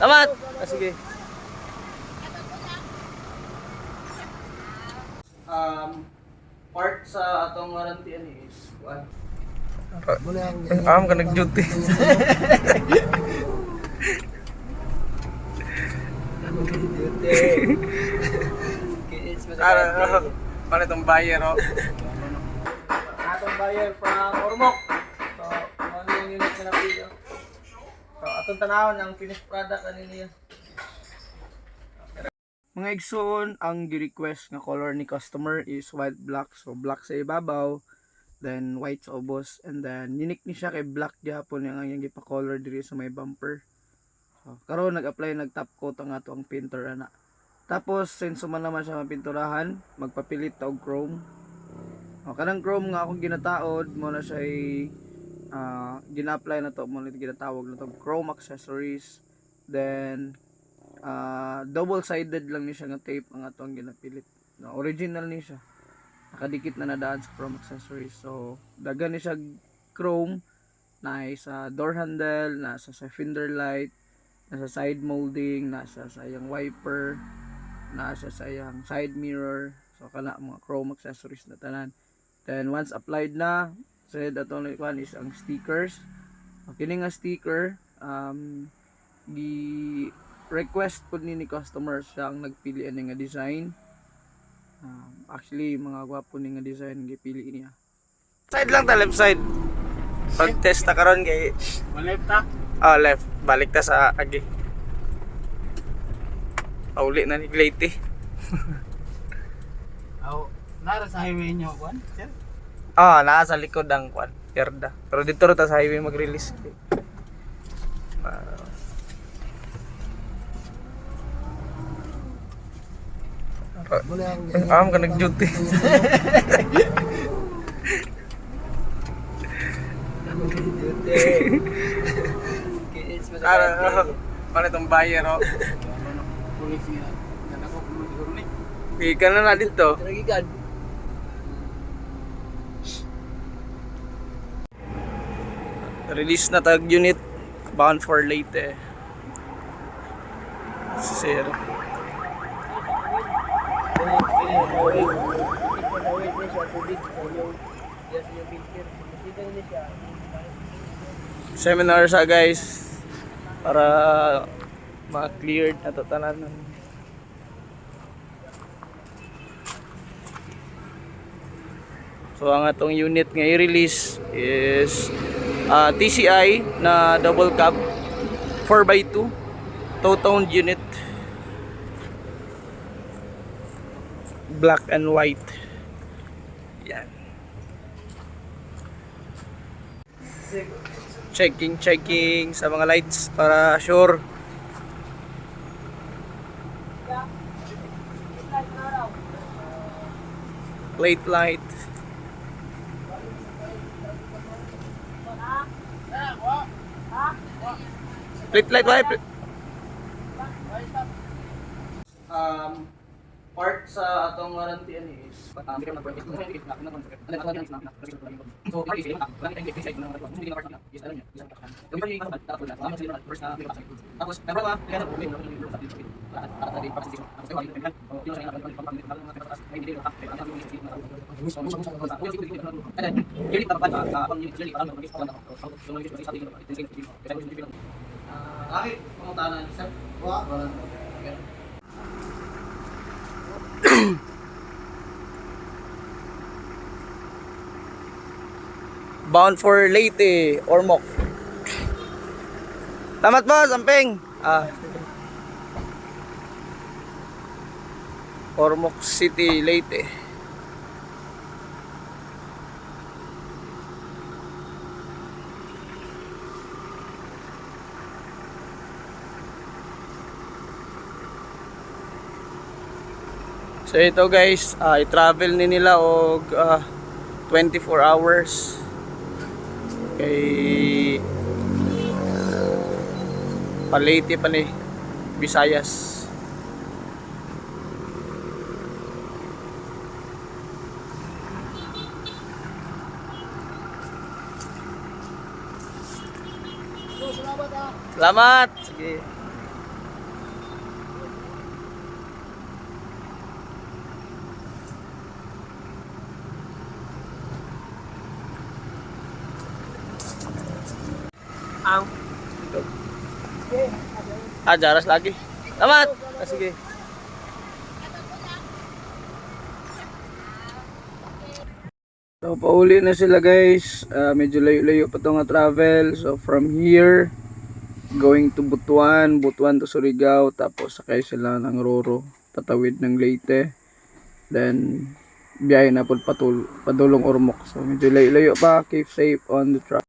Salamat! Sige. Part sa atong warranty ani is what? Ka nag-duty. Paano itong buyer, oh? Atong buyer from Ormoc. So, ano yung unit na napili? So, atong tanawon ang finished product ano niya. Mga igsoon, ang gi-request nga color ni customer is white black. So, black sa ibabaw, then white sa ubos, and then unique ni siya kay black gyapon yang ang gipa-color diri sa may bumper. So, karon nag-apply nag-top coat ang ato ang painter ana. Tapos since man naman siya mapinturahan, magpapilit ta og chrome. O, kanang chrome nga akong ginataod mo na siya gina-apply na to mo na ginatawag na to chrome accessories. Then double-sided lang ni siya nga tape ang atong ginapilit. No, original ni siya. Nakadikit na nadaan sa chrome accessories. So, dagan ni siya chrome na sa door handle, nasa sa fender light, nasa side molding, nasa sa yung wiper, nasa sa yung side mirror. So, kana mga chrome accessories na tanan. Then, once applied na, said atong one is ang stickers. Kini nga sticker, request po ni customer siya ang nagpili ani nga design. Actually mga gwapo ni nga design gipili niya. Side lang ta, left side. Pag test ta karon kay left ta? Left. Balik ta sa agi. Pauli na ni Leyte. Nara sa highway nyo, Juan? Sir? Nasa likod ang kwan, Perda. Pero dito ro ta sa highway mag-release. Ka nag-duty. Paano itong buyer, oh? Pulis niya. Ganda ko, pulis siguro ni. Ikan na na dito. Taragigan. Release na tag unit. Bound for Leyte. Sir. Seminar sa guys para ma-cleared na to tanan. So ang atong unit nga i-release is TCI na double cab 4x2 two-toned unit, black and white. Yan. Checking sa mga lights para sure. Plate light. Plate light. Part sa atong warranty ani is so part is bakit pangutanan sir? Bound for Leyte, Ormoc. Salamat po, Samping. Ormoc City, Leyte. So ito guys, i-travel ni nila og 24 hours kay Leyte pa ni Visayas. Salamat. Sige. Jaras lagi. Selamat. Sige. So, pauli na sila guys. Medyo layo-layo pa to nga travel. So, from here, going to Butuan, Butuan to Surigao, tapos sakay sila ng Roro, patawid ng Leyte. Then, biyahe na po padulong Ormoc. So, medyo layo-layo pa. Keep safe on the track.